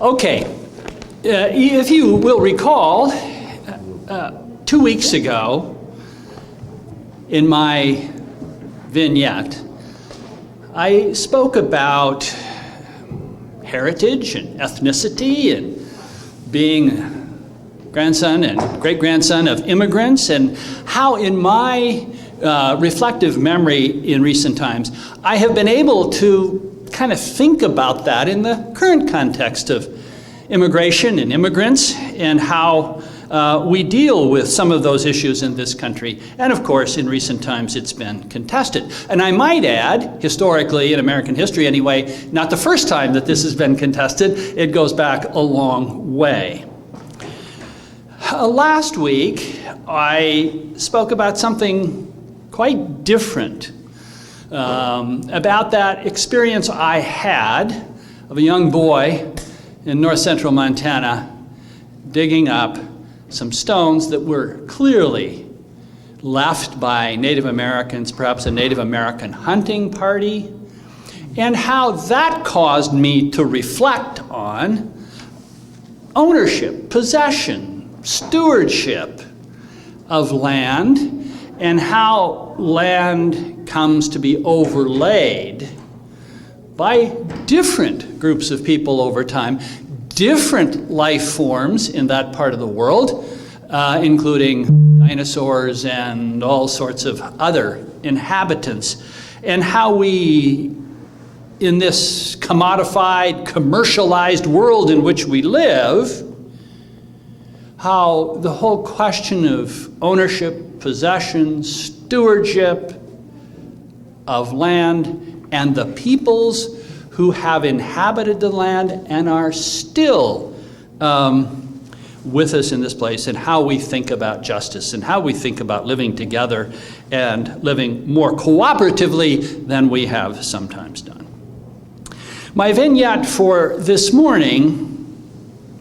Okay, if you will recall, 2 weeks ago, in my vignette, I spoke about heritage and ethnicity and being grandson and great-grandson of immigrants, and how in my reflective memory in recent times, I have been able to kind of think about that in the current context of immigration and immigrants and how we deal with some of those issues in this country. And of course, in recent times, it's been contested. And I might add, historically, in American history anyway, not the first time that this has been contested. It goes back a long way. Last week, I spoke about something quite different, about that experience I had of a young boy in north central Montana digging up some stones that were clearly left by Native Americans, perhaps a Native American hunting party, and how that caused me to reflect on ownership, possession, stewardship of land, and how land comes to be overlaid by different groups of people over time, different life forms in that part of the world, including dinosaurs and all sorts of other inhabitants, and how we, in this commodified, commercialized world in which we live, how the whole question of ownership, possession, stewardship of land, and the peoples who have inhabited the land and are still with us in this place, and how we think about justice and how we think about living together and living more cooperatively than we have sometimes done. My vignette for this morning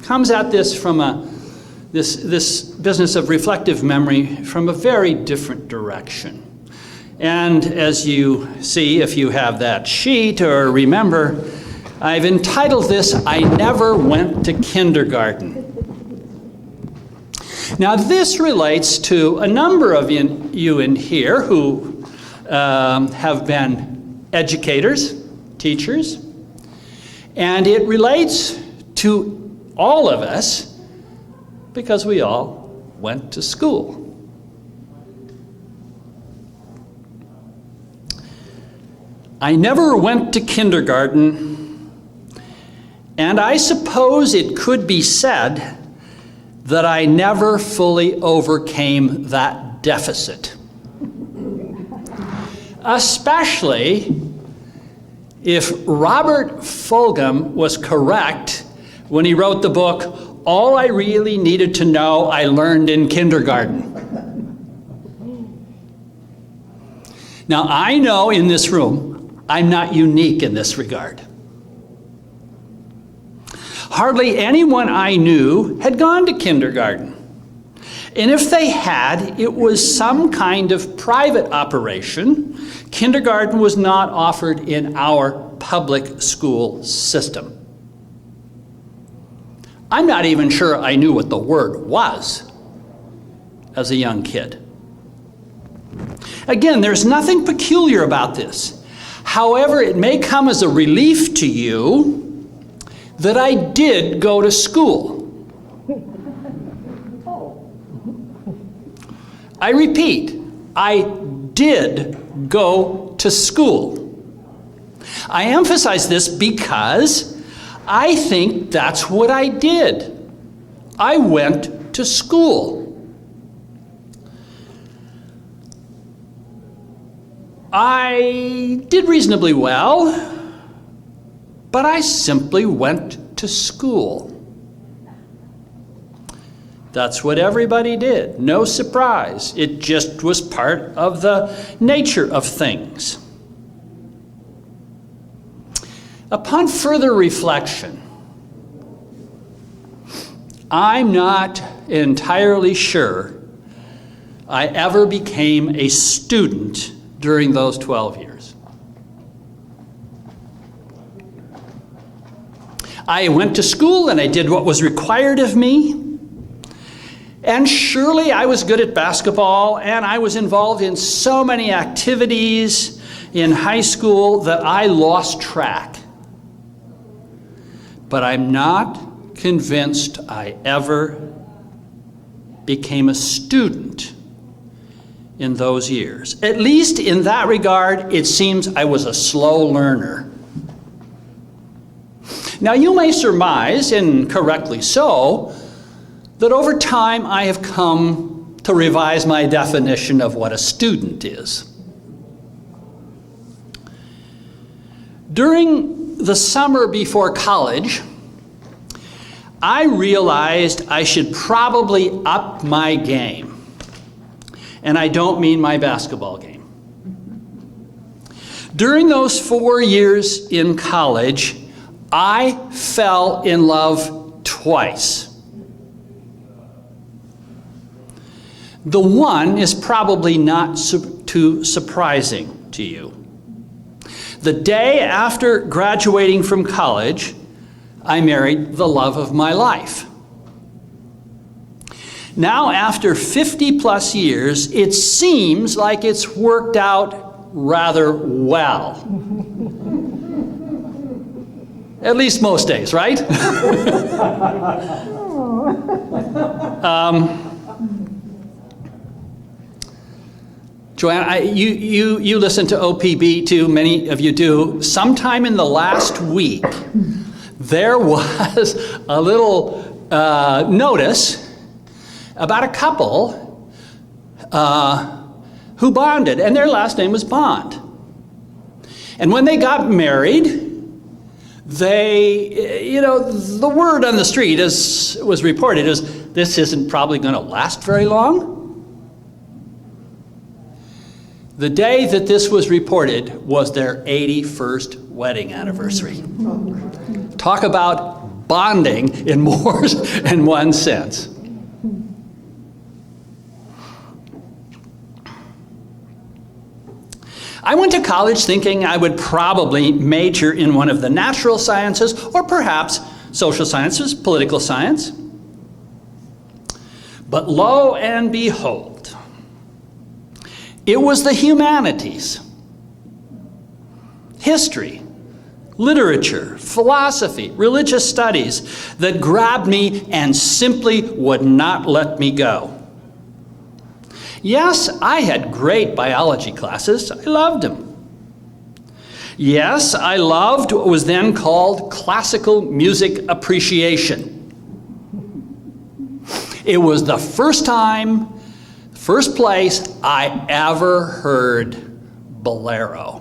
comes at this from this business of reflective memory from a very different direction. And as you see, if you have that sheet or remember, I've entitled this, "I Never Went to Kindergarten." Now this relates to a number of you in here who have been educators, teachers, and it relates to all of us because we all went to school. I never went to kindergarten, and I suppose it could be said that I never fully overcame that deficit. Especially if Robert Fulghum was correct when he wrote the book, "All I Really Needed to Know I Learned in Kindergarten." Now, I know in this room, I'm not unique in this regard. Hardly anyone I knew had gone to kindergarten. And if they had, it was some kind of private operation. Kindergarten was not offered in our public school system. I'm not even sure I knew what the word was as a young kid. Again, there's nothing peculiar about this. However, it may come as a relief to you that I did go to school. I repeat, I did go to school. I emphasize this because I think that's what I did. I went to school. I did reasonably well, but I simply went to school. That's what everybody did. No surprise. It just was part of the nature of things. Upon further reflection, I'm not entirely sure I ever became a student during those 12 years. I went to school and I did what was required of me. And surely I was good at basketball, and I was involved in so many activities in high school that I lost track. But I'm not convinced I ever became a student in those years. At least in that regard, it seems I was a slow learner. Now you may surmise, and correctly so, that over time I have come to revise my definition of what a student is. During the summer before college, I realized I should probably up my game. And I don't mean my basketball game. During those 4 years in college, I fell in love twice. The one is probably not too surprising to you. The day after graduating from college, I married the love of my life. Now, after 50 plus years, it seems like it's worked out rather well. At least most days, right? Joanne, you listen to OPB too, many of you do. Sometime in the last week, there was a little notice about a couple who bonded, and their last name was Bond. And when they got married, they, the word on the street was reported as, this isn't probably going to last very long. The day that this was reported was their 81st wedding anniversary. Talk about bonding in more than one sense. I went to college thinking I would probably major in one of the natural sciences, or perhaps social sciences, political science. But lo and behold, it was the humanities, history, literature, philosophy, religious studies that grabbed me and simply would not let me go. Yes, I had great biology classes. I loved them. Yes, I loved what was then called classical music appreciation. It was the first place I ever heard bolero.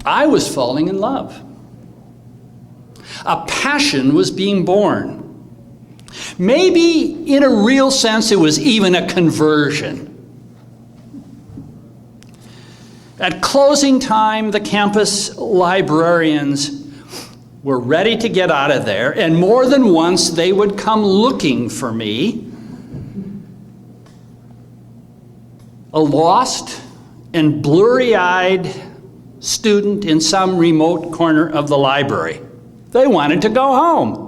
I was falling in love. A passion was being born. Maybe in a real sense it was even a conversion. At closing time, the campus librarians were ready to get out of there, and more than once they would come looking for me, a lost and blurry-eyed student in some remote corner of the library. They wanted to go home.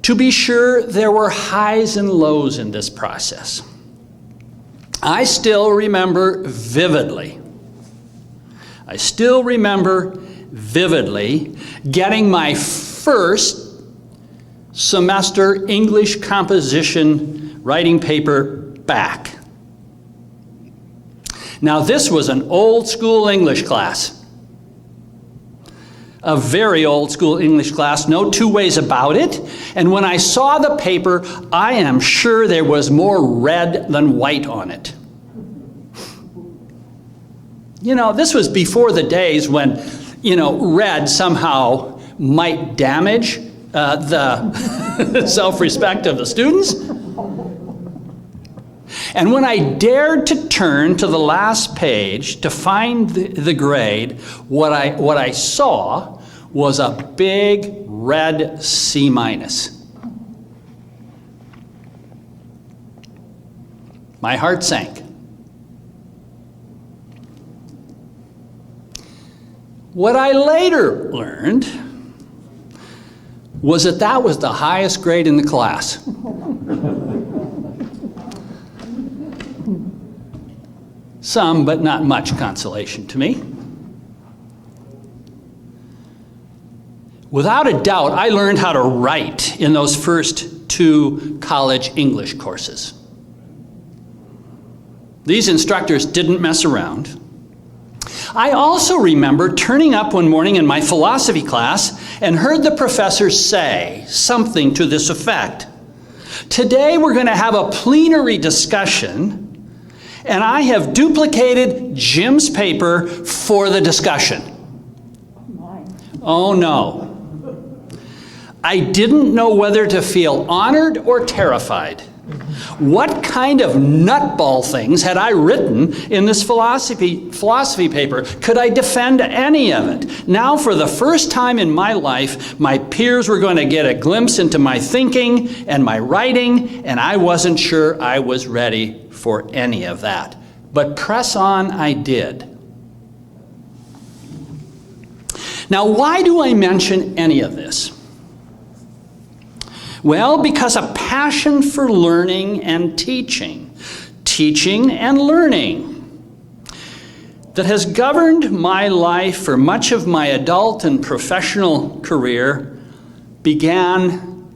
To be sure, there were highs and lows in this process. I still remember vividly getting my first semester English composition writing paper back. Now, this was an old school English class. A very old school English class, no two ways about it. And when I saw the paper, I am sure there was more red than white on it. This was before the days when, red somehow might damage the self-respect of the students. And when I dared to turn to the last page to find the grade, what I saw was a big red C-. My heart sank. What I later learned was that that was the highest grade in the class. Some, but not much consolation to me. Without a doubt, I learned how to write in those first 2 college English courses. These instructors didn't mess around. I also remember turning up one morning in my philosophy class and heard the professor say something to this effect. Today we're going to have a plenary discussion, and I have duplicated Jim's paper for the discussion. Oh no. I didn't know whether to feel honored or terrified. What kind of nutball things had I written in this philosophy paper? Could I defend any of it? Now, for the first time in my life, my peers were going to get a glimpse into my thinking and my writing, and I wasn't sure I was ready for any of that. But press on I did. Now, why do I mention any of this? Well, because a passion for learning and teaching and learning, that has governed my life for much of my adult and professional career began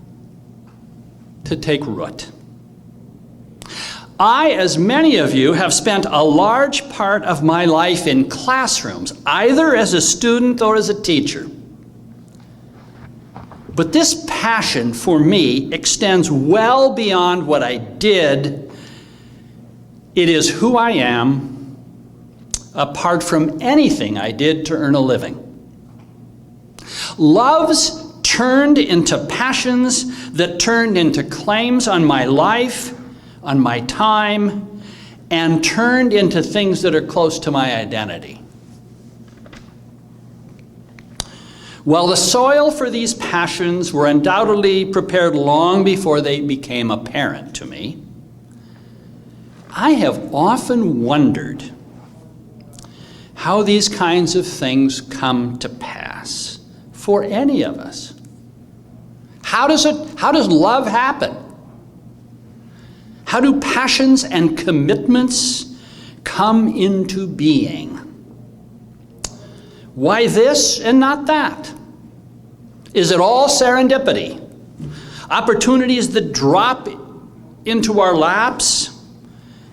to take root. I, as many of you, have spent a large part of my life in classrooms, either as a student or as a teacher. But this passion for me extends well beyond what I did. It is who I am, apart from anything I did to earn a living. Loves turned into passions that turned into claims on my life, on my time, and turned into things that are close to my identity. While the soil for these passions were undoubtedly prepared long before they became apparent to me, I have often wondered how these kinds of things come to pass for any of us. How does love happen? How do passions and commitments come into being? Why this and not that? Is it all serendipity? Opportunities that drop into our laps,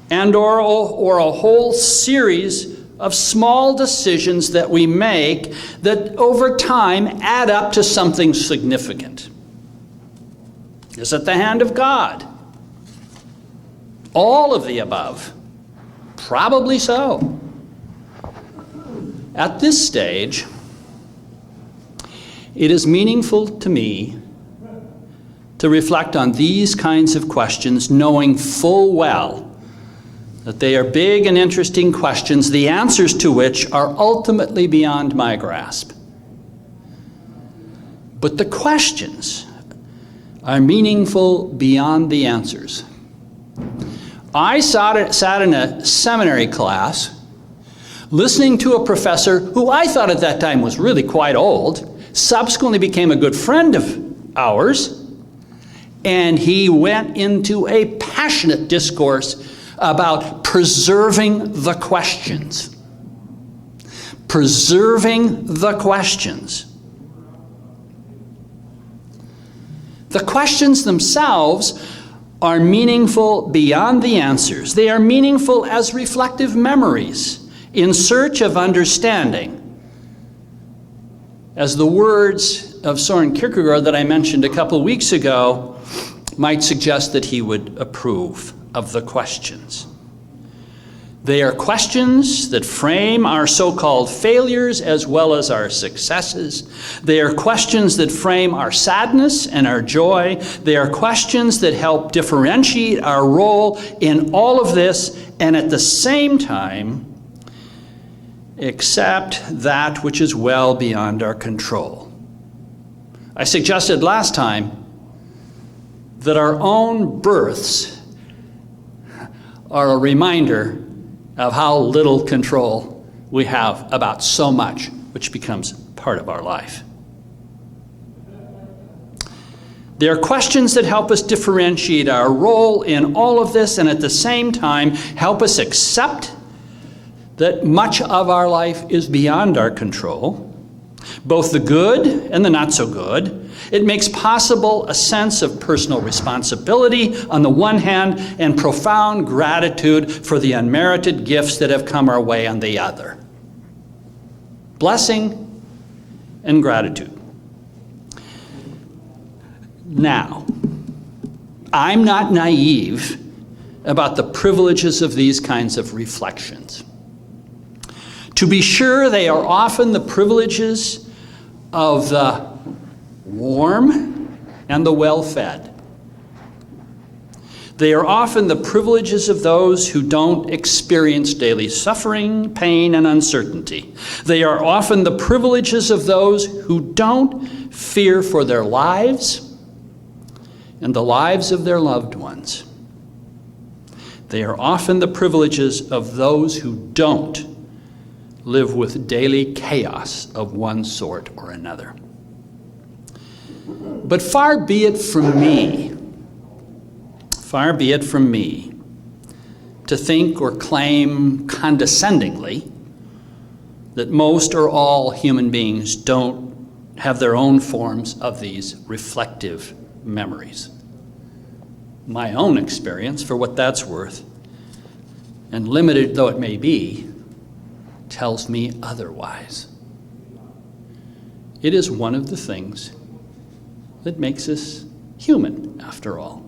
and or a whole series of small decisions that we make that over time add up to something significant? Is it the hand of God? All of the above? Probably so. At this stage, it is meaningful to me to reflect on these kinds of questions, knowing full well that they are big and interesting questions, the answers to which are ultimately beyond my grasp. But the questions are meaningful beyond the answers. I sat in a seminary class listening to a professor who I thought at that time was really quite old, subsequently became a good friend of ours, and he went into a passionate discourse about preserving the questions. Preserving the questions. The questions themselves are meaningful beyond the answers. They are meaningful as reflective memories in search of understanding. As the words of Soren Kierkegaard that I mentioned a couple of weeks ago might suggest that he would approve of the questions. They are questions that frame our so-called failures as well as our successes. They are questions that frame our sadness and our joy. They are questions that help differentiate our role in all of this, and at the same time, accept that which is well beyond our control. I suggested last time that our own births are a reminder of how little control we have about so much which becomes part of our life. They are questions that help us differentiate our role in all of this and at the same time help us accept that much of our life is beyond our control, both the good and the not so good. It makes possible a sense of personal responsibility on the one hand and profound gratitude for the unmerited gifts that have come our way on the other. Blessing and gratitude. Now, I'm not naive about the privileges of these kinds of reflections. To be sure, they are often the privileges of the warm and the well-fed. They are often the privileges of those who don't experience daily suffering, pain, and uncertainty. They are often the privileges of those who don't fear for their lives and the lives of their loved ones. They are often the privileges of those who don't live with daily chaos of one sort or another. But far be it from me to think or claim condescendingly that most or all human beings don't have their own forms of these reflective memories. My own experience, for what that's worth, and limited though it may be, tells me otherwise. It is one of the things that makes us human, after all.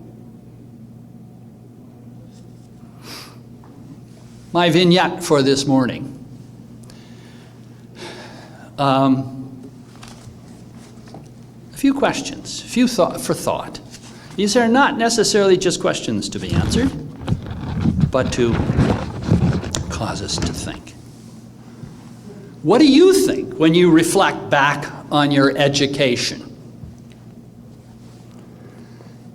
My vignette for this morning. A few questions, a few for thought. These are not necessarily just questions to be answered, but to cause us to think. What do you think when you reflect back on your education?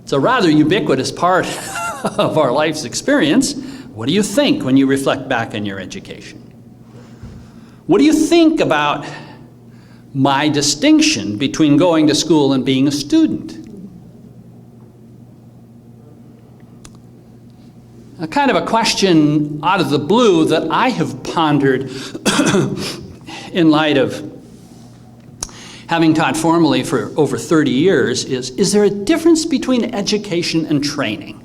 It's a rather ubiquitous part of our life's experience. What do you think when you reflect back on your education? What do you think about my distinction between going to school and being a student? A kind of a question out of the blue that I have pondered in light of having taught formally for over 30 years is there a difference between education and training?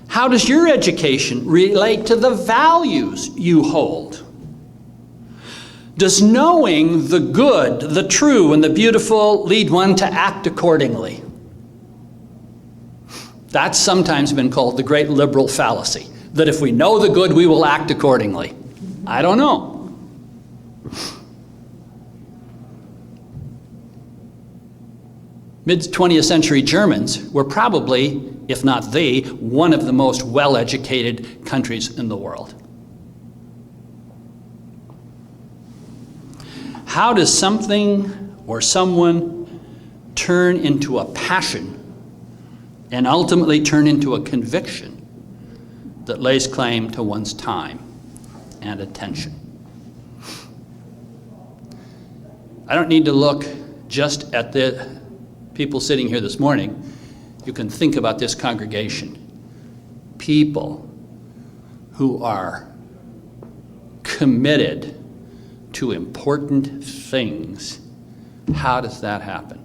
How does your education relate to the values you hold? Does knowing the good, the true, and the beautiful lead one to act accordingly? That's sometimes been called the great liberal fallacy, that if we know the good, we will act accordingly. I don't know. Mid-20th century Germans were probably, if not the, one of the most well-educated countries in the world. How does something or someone turn into a passion and ultimately turn into a conviction that lays claim to one's time and attention? I don't need to look just at the people sitting here this morning. You can think about this congregation. People who are committed to important things. How does that happen?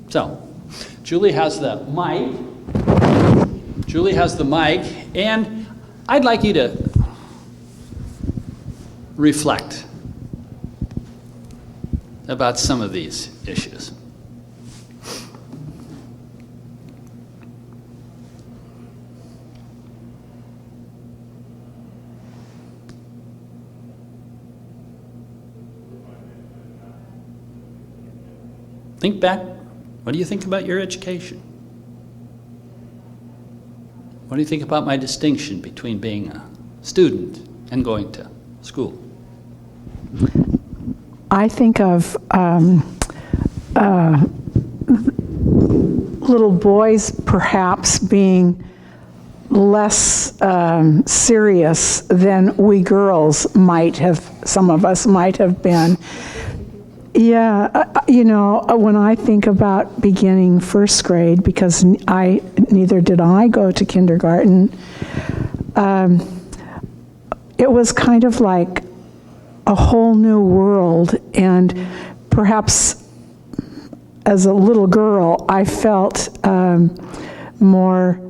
So, Julie has the mic. And I'd like you to reflect about some of these issues. Think back. What do you think about your education? What do you think about my distinction between being a student and going to school? I think of little boys perhaps being less serious than we girls might have, some of us might have been. Yeah, when I think about beginning first grade, because neither did I go to kindergarten, it was kind of like a whole new world, and perhaps as a little girl, I felt more,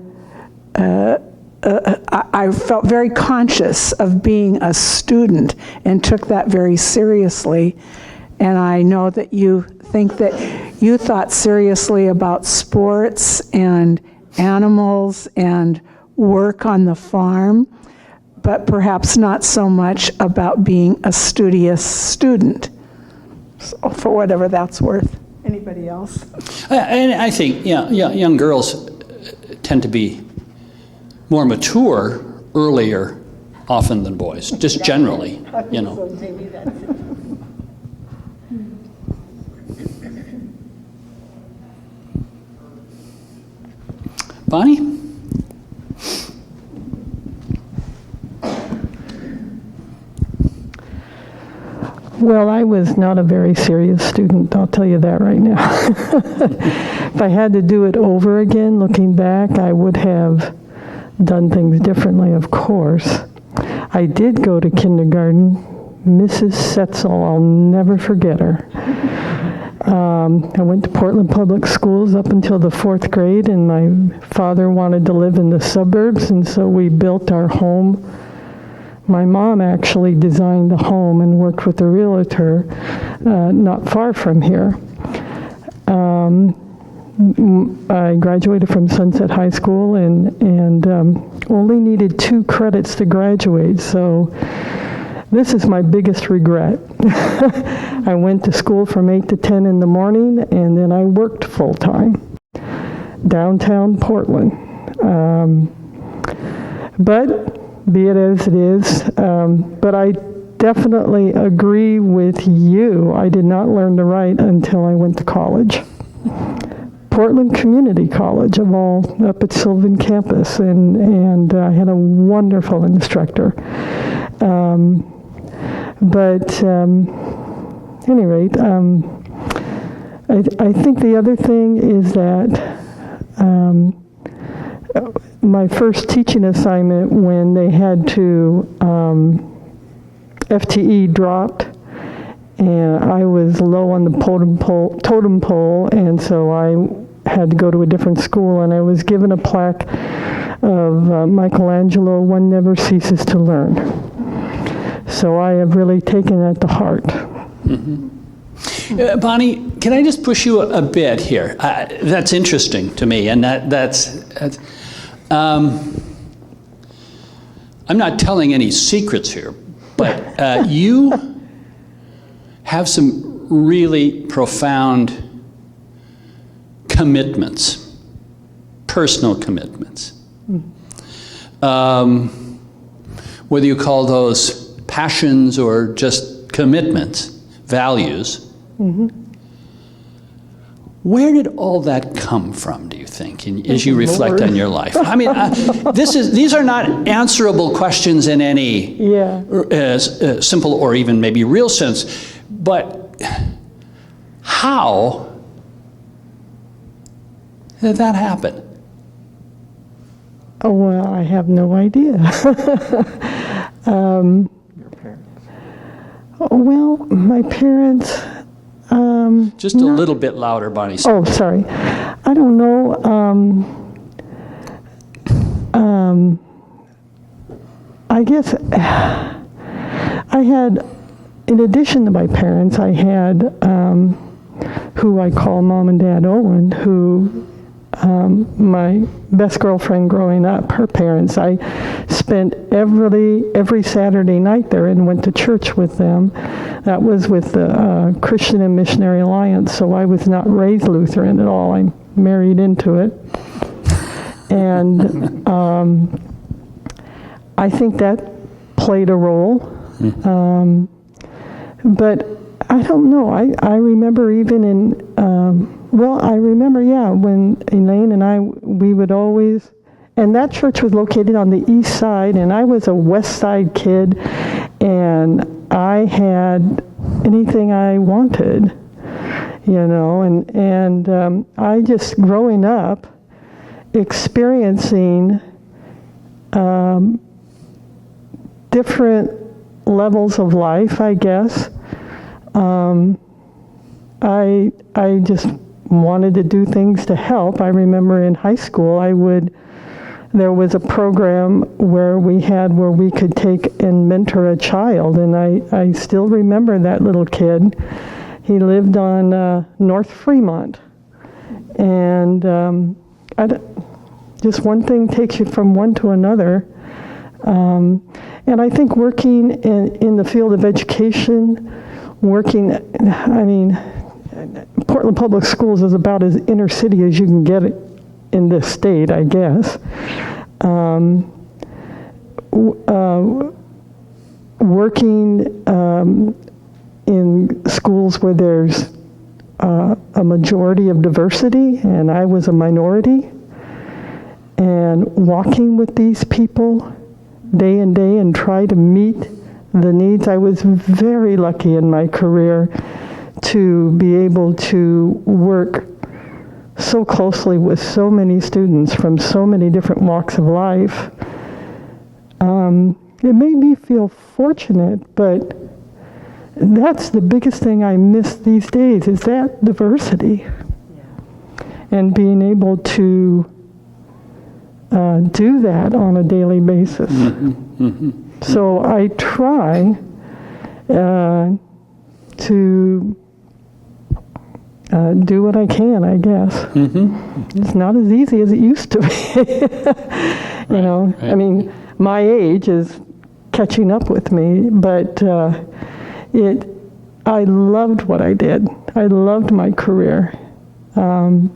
I felt very conscious of being a student and took that very seriously. And I know that you think that you thought seriously about sports and animals and work on the farm, but perhaps not so much about being a studious student, so for whatever that's worth. Anybody else? And I think young girls tend to be more mature earlier often than boys, just generally, So maybe that's it. Bonnie? Well, I was not a very serious student, I'll tell you that right now. If I had to do it over again, looking back, I would have done things differently, of course. I did go to kindergarten. Mrs. Setzel, I'll never forget her. I went to Portland Public Schools up until the 4th grade, and my father wanted to live in the suburbs, and so we built our home. My mom actually designed the home and worked with a realtor not far from here. I graduated from Sunset High School and only needed 2 credits to graduate, so this is my biggest regret. I went to school from 8 to 10 in the morning, and then I worked full-time, downtown Portland. But be it as it is, but I definitely agree with you. I did not learn to write until I went to college. Portland Community College, of all, up at Sylvan campus, and I had a wonderful instructor. But at any rate, I think the other thing is that my first teaching assignment, when they had to, FTE dropped, and I was low on the totem pole, and so I had to go to a different school, and I was given a plaque of Michelangelo, "One never ceases to learn." So I have really taken that to heart. Mm-hmm. Bonnie, can I just push you a bit here? That's interesting to me, and that's I'm not telling any secrets here, but you have some really profound commitments, personal commitments. Whether you call those passions or just commitments, values. Mm-hmm. Where did all that come from, do you think, as you reflect on your life? I mean, these are not answerable questions in any simple or even maybe real sense, but how did that happen? Oh, well, I have no idea. Your parents? Well, my parents... Just a little bit louder, Bonnie. Oh, sorry. I don't know. I guess I had, in addition to my parents, I had who I call Mom and Dad Owen, who my best girlfriend growing up, her parents. I spent every Saturday night there and went to church with them. That was with the Christian and Missionary Alliance, so I was not raised Lutheran at all. I married into it. And I think that played a role. But I don't know. I remember even in Well, I remember, yeah, when Elaine and I, we would always, and that church was located on the east side, and I was a west side kid, and I had anything I wanted, you know, and I just, growing up, experiencing different levels of life, I guess. I just wanted to do things to help. I remember in high school, there was a program where we could take and mentor a child, and I still remember that little kid. He lived on North Fremont, and just one thing takes you from one to another. And I think working in the field of education, Portland Public Schools is about as inner city as you can get it in this state, I guess. Working in schools where there's a majority of diversity, and I was a minority, and walking with these people day and day and try to meet the needs. I was very lucky in my career to be able to work so closely with so many students from so many different walks of life. It made me feel fortunate, but that's the biggest thing I miss these days, is that diversity. And being able to do that on a daily basis. Mm-hmm. Mm-hmm. So I try to do what I can, I guess. Mm-hmm. It's not as easy as it used to be. You know, right. I mean, my age is catching up with me, but I loved what I did. I loved my career. And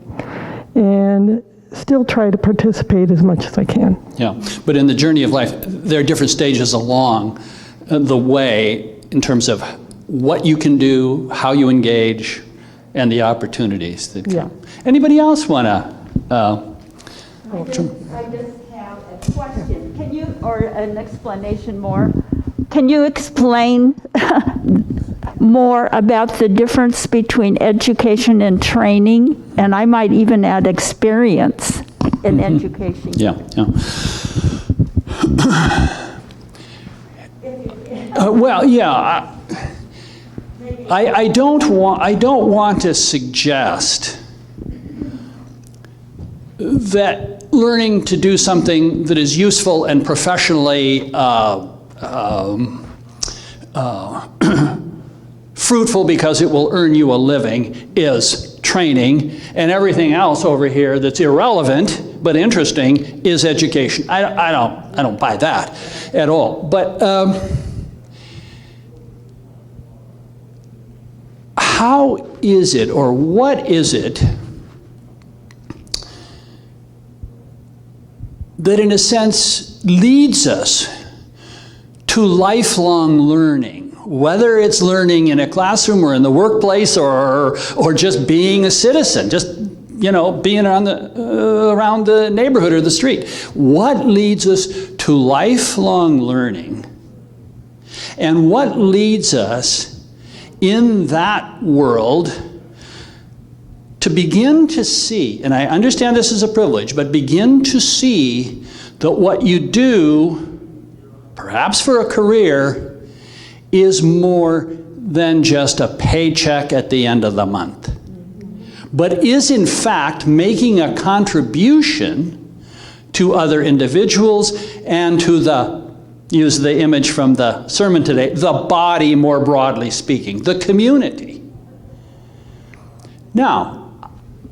still try to participate as much as I can. Yeah, but in the journey of life, there are different stages along the way in terms of what you can do, how you engage, and the opportunities that come. Yeah. Anybody else want to? I just have a question. Can you, or an explanation more? Can you explain more about the difference between education and training? And I might even add experience in education. Yeah, yeah. Well, yeah. I don't want to suggest that learning to do something that is useful and professionally fruitful because it will earn you a living is training, and everything else over here that's irrelevant but interesting is education. I don't buy that at all. But how is it, or what is it that in a sense leads us to lifelong learning, whether it's learning in a classroom or in the workplace or just being a citizen, just being around the neighborhood or the street? What leads us to lifelong learning? And what leads us in that world to begin to see, and I understand this is a privilege, but begin to see that what you do, perhaps for a career, is more than just a paycheck at the end of the month, but is in fact making a contribution to other individuals and to use the image from the sermon today, the body more broadly speaking, the community. Now,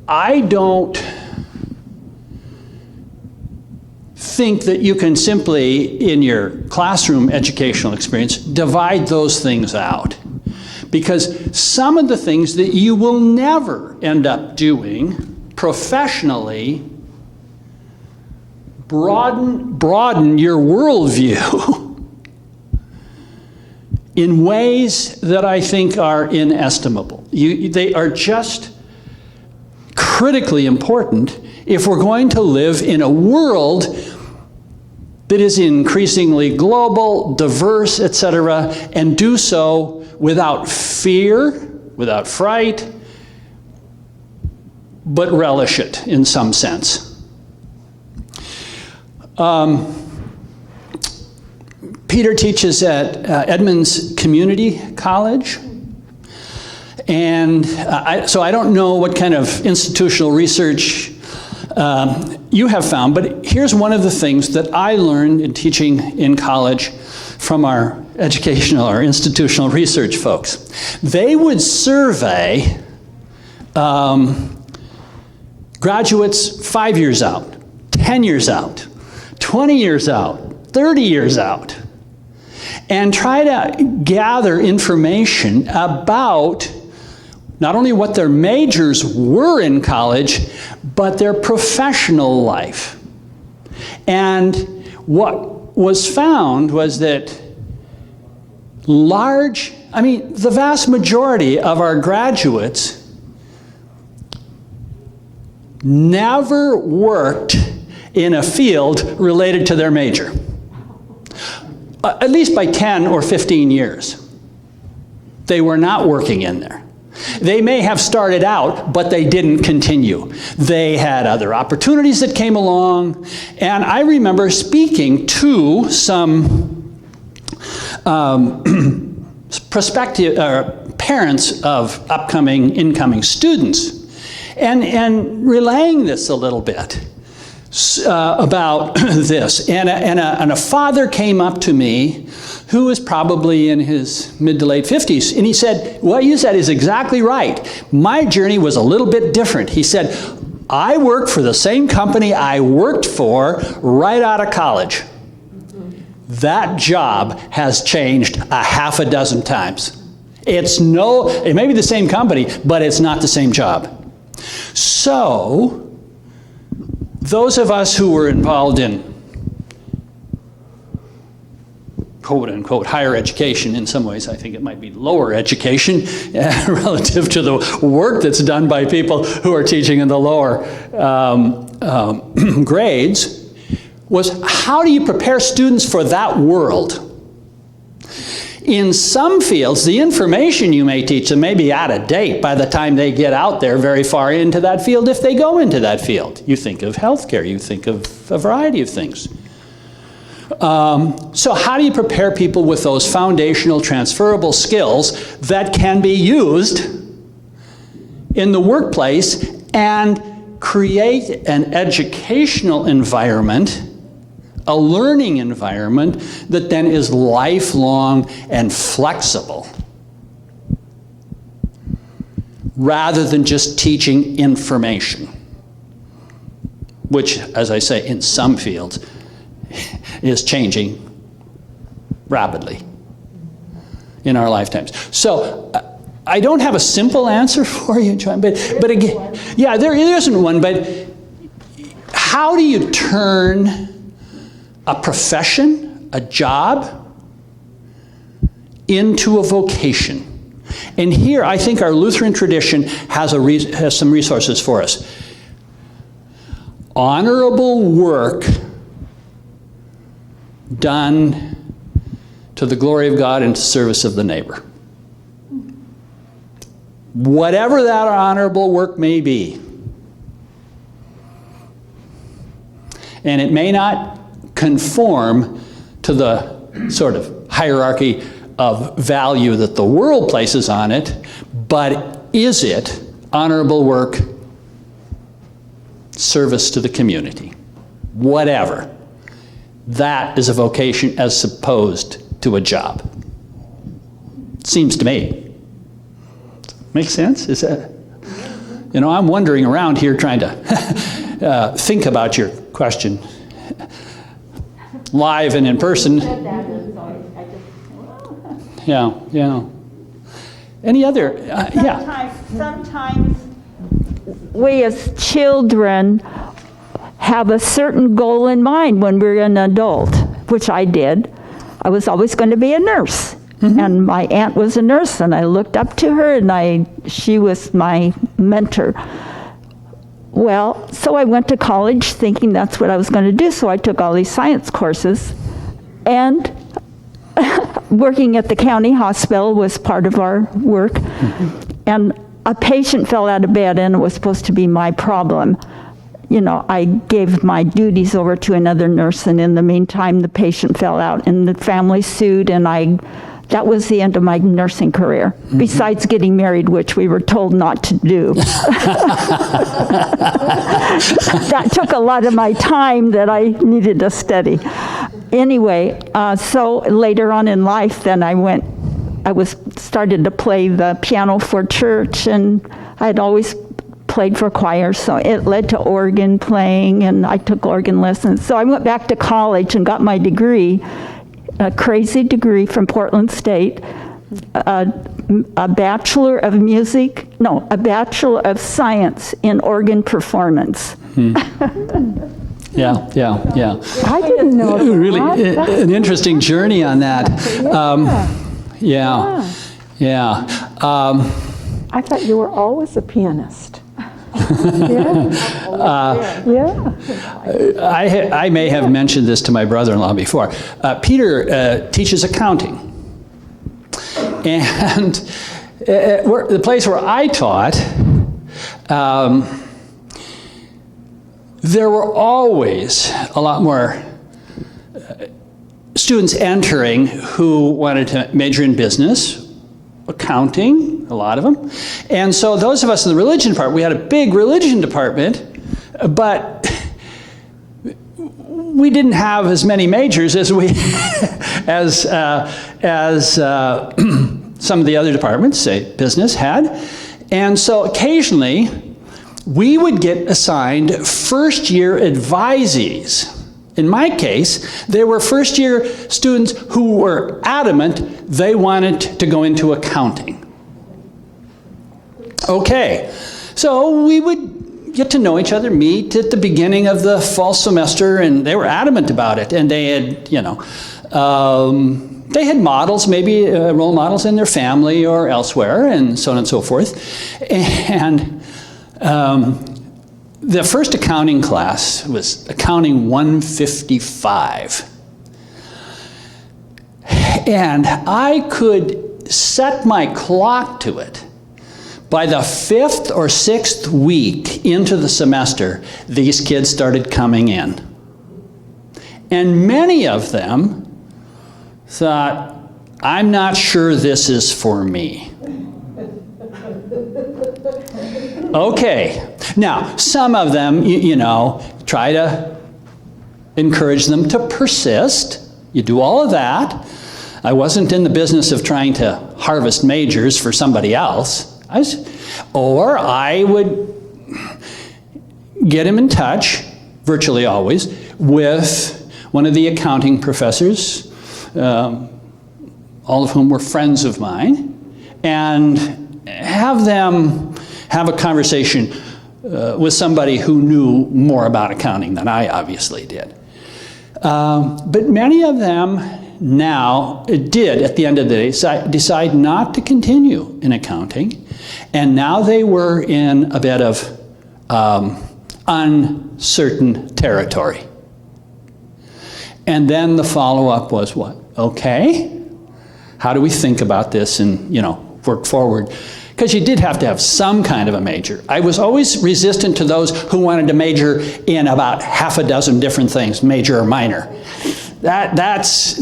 I don't think that you can simply, in your classroom educational experience, divide those things out. Because some of the things that you will never end up doing professionally broaden your worldview in ways that I think are inestimable. They are just critically important if we're going to live in a world that is increasingly global, diverse, etc., and do so without fear, without fright, but relish it in some sense. Peter teaches at Edmonds Community College, and so I don't know what kind of institutional research you have found, but here's one of the things that I learned in teaching in college from our educational or institutional research folks. They would survey graduates 5 years out, 10 years out, 20 years out, 30 years out, and try to gather information about not only what their majors were in college, but their professional life. And what was found was that the vast majority of our graduates never worked in a field related to their major, at least by 10 or 15 years. They were not working in there. They may have started out, but they didn't continue. They had other opportunities that came along, and I remember speaking to some prospective parents of incoming students, and relaying this a little bit about this. And a father came up to me who was probably in his mid to late 50s, and he said, what you said is exactly right. My journey was a little bit different. He said, I worked for the same company I worked for right out of college. That job has changed a half a dozen times. It may be the same company, but it's not the same job. So, those of us who were involved in quote-unquote higher education, in some ways I think it might be lower education relative to the work that's done by people who are teaching in the lower grades, was how do you prepare students for that world? In some fields, the information you may teach them may be out of date by the time they get out there very far into that field, if they go into that field. You think of healthcare, you think of a variety of things. So how do you prepare people with those foundational transferable skills that can be used in the workplace and create an educational environment, a learning environment that then is lifelong and flexible, rather than just teaching information, which, as I say, in some fields is changing rapidly in our lifetimes. So I don't have a simple answer for you, John, but again, yeah, there isn't one, but how do you turn a profession, a job, into a vocation? And here I think our Lutheran tradition has some resources for us. Honorable work done to the glory of God and to service of the neighbor. Whatever that honorable work may be. And it may not conform to the sort of hierarchy of value that the world places on it, but is it honorable work, service to the community? Whatever. That is a vocation as opposed to a job. Seems to me. Make sense? Is that? I'm wandering around here trying to think about your question live and in person. Yeah. Any other? Sometimes we as children have a certain goal in mind when we're an adult, which I did. I was always going to be a nurse. Mm-hmm. And my aunt was a nurse, and I looked up to her, and she was my mentor. Well, so I went to college thinking that's what I was going to do, so I took all these science courses, and working at the county hospital was part of our work, and a patient fell out of bed, and it was supposed to be my problem. You know, I gave my duties over to another nurse, and in the meantime, the patient fell out, and the family sued, and that was the end of my nursing career, besides getting married, which we were told not to do. That took a lot of my time that I needed to study. Anyway, so later on in life, then I started to play the piano for church, and I'd always played for choir, so it led to organ playing, and I took organ lessons. So I went back to college and got my degree, a crazy degree from Portland State, a Bachelor of Science in Organ Performance. Yeah. I didn't know that. Really, an interesting journey on that. Yeah. I thought you were always a pianist. Yeah. I may have mentioned this to my brother-in-law before. Peter teaches accounting. And the place where I taught, there were always a lot more students entering who wanted to major in business, accounting, a lot of them. And so those of us in the religion department, we had a big religion department, but we didn't have as many majors as some of the other departments, say business, had. And so occasionally we would get assigned first-year advisees. In my case, they were first-year students who were adamant they wanted to go into accounting. Okay, so we would get to know each other, meet at the beginning of the fall semester, and they were adamant about it. And they had, they had models, maybe role models in their family or elsewhere, and so on and so forth. And the first accounting class was Accounting 155. And I could set my clock to it. By the 5th or 6th week into the semester, these kids started coming in. And many of them thought, I'm not sure this is for me. Okay, now some of them, try to encourage them to persist. You do all of that. I wasn't in the business of trying to harvest majors for somebody else. Or I would get him in touch, virtually always, with one of the accounting professors, all of whom were friends of mine, and have them have a conversation with somebody who knew more about accounting than I obviously did. But many of them now did, at the end of the day, decide not to continue in accounting, and now they were in a bit of uncertain territory. And then the follow-up was what? Okay, how do we think about this and, work forward? Because you did have to have some kind of a major. I was always resistant to those who wanted to major in about half a dozen different things, major or minor. That's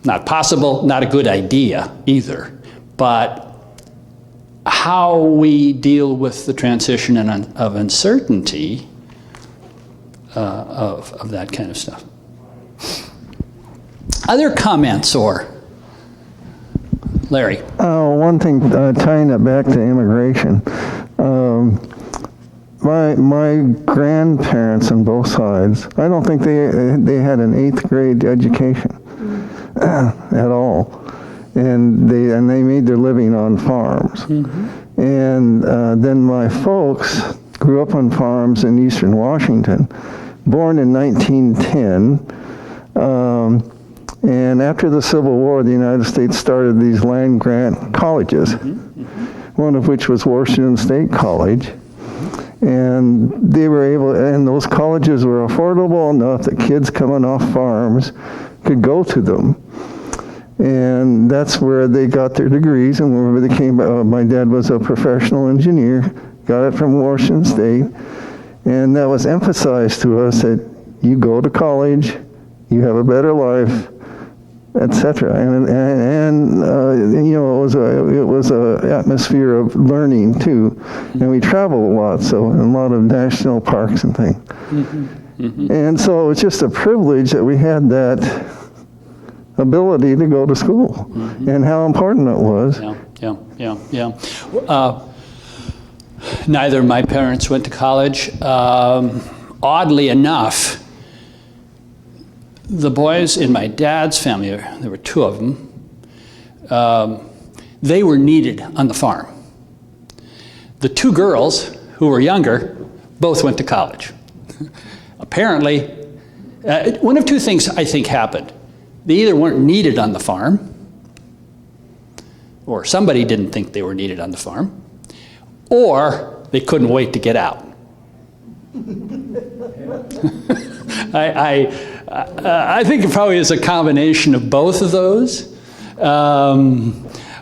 not possible, not a good idea either. But how we deal with the transition of uncertainty of that kind of stuff. Other comments or? Larry. One thing, tying it back to immigration. My grandparents on both sides, I don't think they had an 8th grade education at all. And they made their living on farms. Mm-hmm. And then my folks grew up on farms in eastern Washington, born in 1910. And after the Civil War, the United States started these land grant colleges. Mm-hmm. one of which was Washington State College. And they were able, and those colleges were affordable enough that kids coming off farms could go to them. And that's where they got their degrees, and where they came. My dad was a professional engineer, got it from Washington State, and that was emphasized to us that you go to college, you have a better life, etc. And you know, it was a atmosphere of learning too, and we traveled a lot, so in a lot of national parks and things. And so it's just a privilege that we had that ability to go to school, and how important it was. Neither of my parents went to college. Oddly enough, the boys in my dad's family, there were two of them, they were needed on the farm. The two girls, who were younger, both went to college. Apparently, one of two things I think happened. They either weren't needed on the farm, or somebody didn't think they were needed on the farm, or they couldn't wait to get out. I think it probably is a combination of both of those.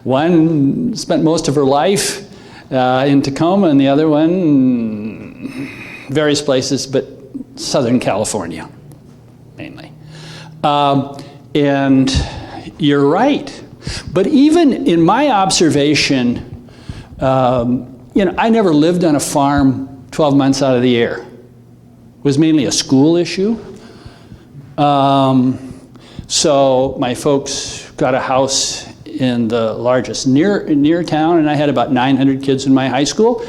One spent most of her life in Tacoma, and the other one various places, but Southern California, mainly. And you're right. But even in my observation, you know, I never lived on a farm 12 months out of the year. It was mainly a school issue. So my folks got a house in the largest near town, and I had about 900 kids in my high school,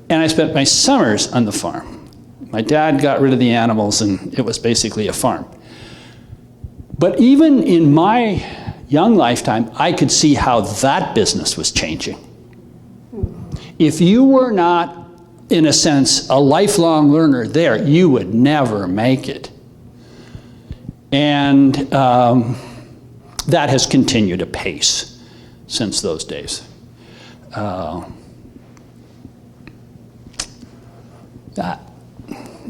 and I spent my summers on the farm. My dad got rid of the animals, and it was basically a farm. But even in my young lifetime, I could see how that business was changing. If you were not, in a sense, a lifelong learner there, you would never make it. And that has continued apace since those days.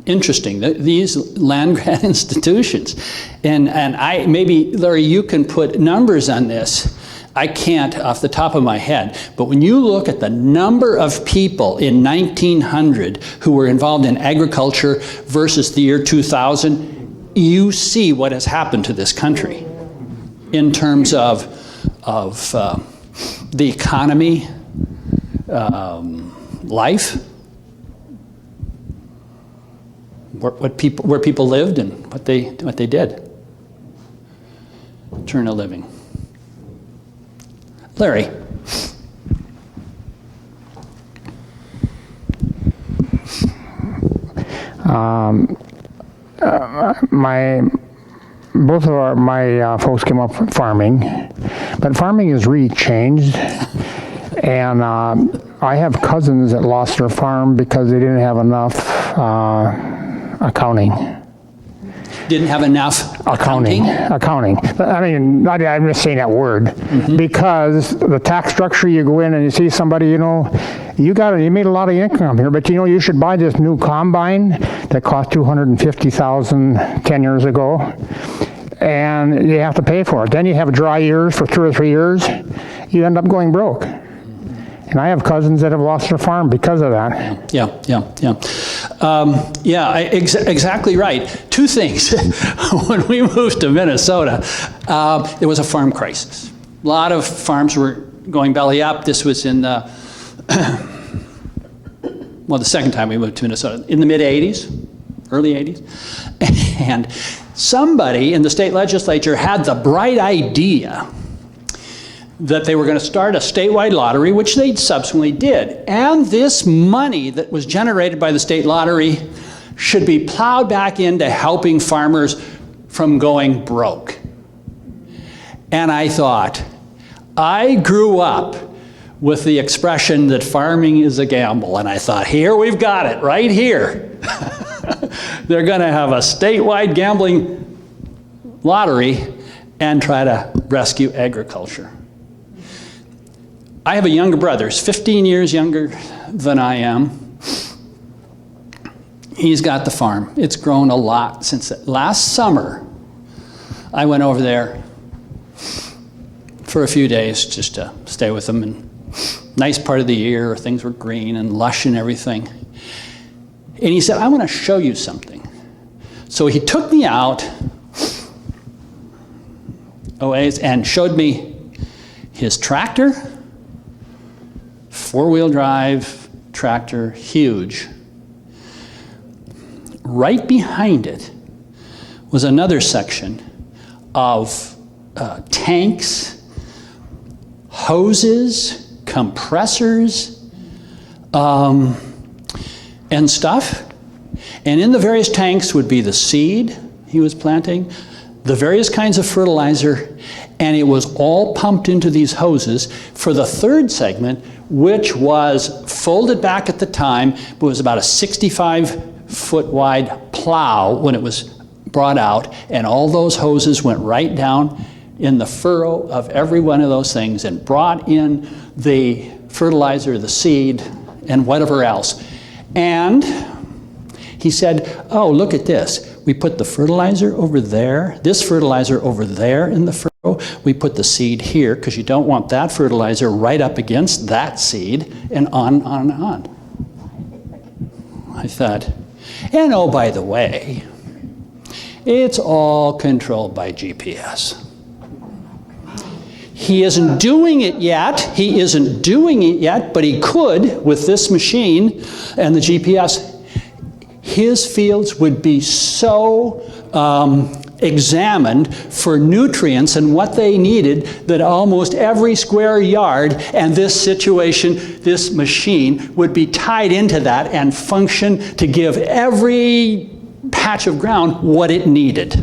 Interesting, these land-grant institutions. And maybe, Larry, you can put numbers on this. I can't off the top of my head, but when you look at the number of people in 1900 who were involved in agriculture versus the year 2000, you see what has happened to this country in terms of the economy, life, where people lived and what they did to earn a living. Larry. Both of my folks came up farming, but farming has really changed. And I have cousins that lost their farm because they didn't have enough accounting. Didn't have enough Accounting. I mean, I'm just saying that word, because the tax structure, you go in and you see somebody, you know, you made a lot of income here, but you know, you should buy this new combine that cost $250,000 10 years ago, and you have to pay for it. Then you have dry years for 2 or 3 years, you end up going broke. And I have cousins that have lost their farm because of that. Exactly right. Two things. When we moved to Minnesota, there was a farm crisis. A lot of farms were going belly up. This was in the, well, the second time we moved to Minnesota, in the mid-'80s, early 80s. And somebody in the state legislature had the bright idea that they were going to start a statewide lottery, which they subsequently did. And this money that was generated by the state lottery should be plowed back into helping farmers from going broke. And I thought, I grew up with the expression that farming is a gamble. And I thought, here we've got it, right here. They're going to have a statewide gambling lottery and try to rescue agriculture. I have a younger brother. He's 15 years younger than I am. He's got the farm. It's grown a lot since last summer. I went over there for a few days just to stay with him. And nice part of the year, things were green and lush and everything. And he said, I want to show you something. So he took me out and showed me his tractor, four-wheel drive tractor, huge. Right behind it was another section of tanks, hoses, compressors, and stuff. And in the various tanks would be the seed he was planting, the various kinds of fertilizer, and it was all pumped into these hoses for the third segment, which was folded back at the time, but was about a 65-foot wide plow when it was brought out, and all those hoses went right down in the furrow of every one of those things and brought in the fertilizer, the seed, and whatever else. And he said, oh, look at this. We put the fertilizer over there, this fertilizer over there in the furrow. We put the seed here because you don't want that fertilizer right up against that seed, and on and on. I thought, and oh, by the way, it's all controlled by GPS. He isn't doing it yet. He isn't doing it yet, but he could with this machine and the GPS. His fields would be so examined for nutrients and what they needed that almost every square yard and this situation, this machine would be tied into that and function to give every patch of ground what it needed.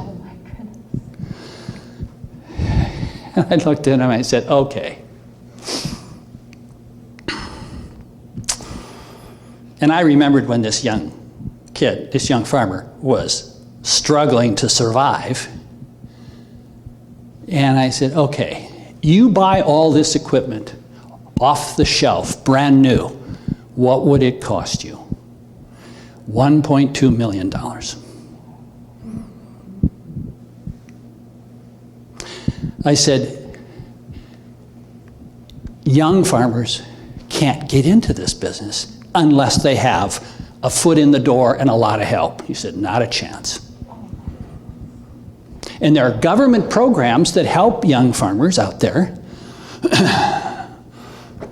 I looked at him and I said, okay. And I remembered when this young kid, this young farmer, was struggling to survive. And I said, okay, you buy all this equipment off the shelf, brand new. What would it cost you? $1.2 million. I said, young farmers can't get into this business unless they have a foot in the door and a lot of help. He said, not a chance. And there are government programs that help young farmers out there,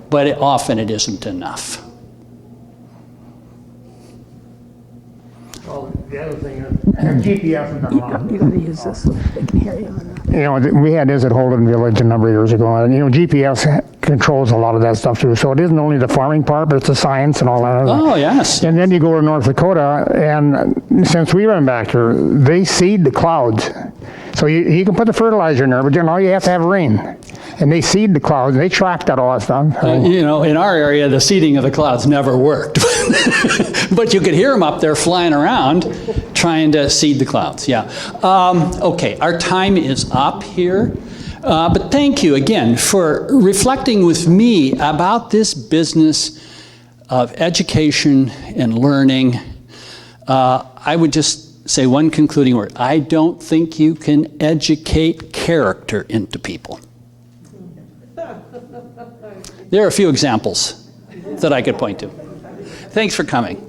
but often it isn't enough. Well, the other thing is, GPS has been wrong. You gotta use this so they can hear you. You know, we had this at Holden Village a number of years ago, and you know, GPS controls a lot of that stuff too. So it isn't only the farming part, but it's the science and all that. Oh, yes. And then you go to North Dakota, and since we went back here, they seed the clouds. So you can put the fertilizer in there, but then all you have to have rain. And they seed the clouds. They track that all that stuff. You know, in our area, the seeding of the clouds never worked. But you could hear them up there flying around trying to seed the clouds, yeah. Okay, our time is up here. But thank you again for reflecting with me about this business of education and learning. I would just say one concluding word. I don't think you can educate character into people. There are a few examples that I could point to. Thanks for coming.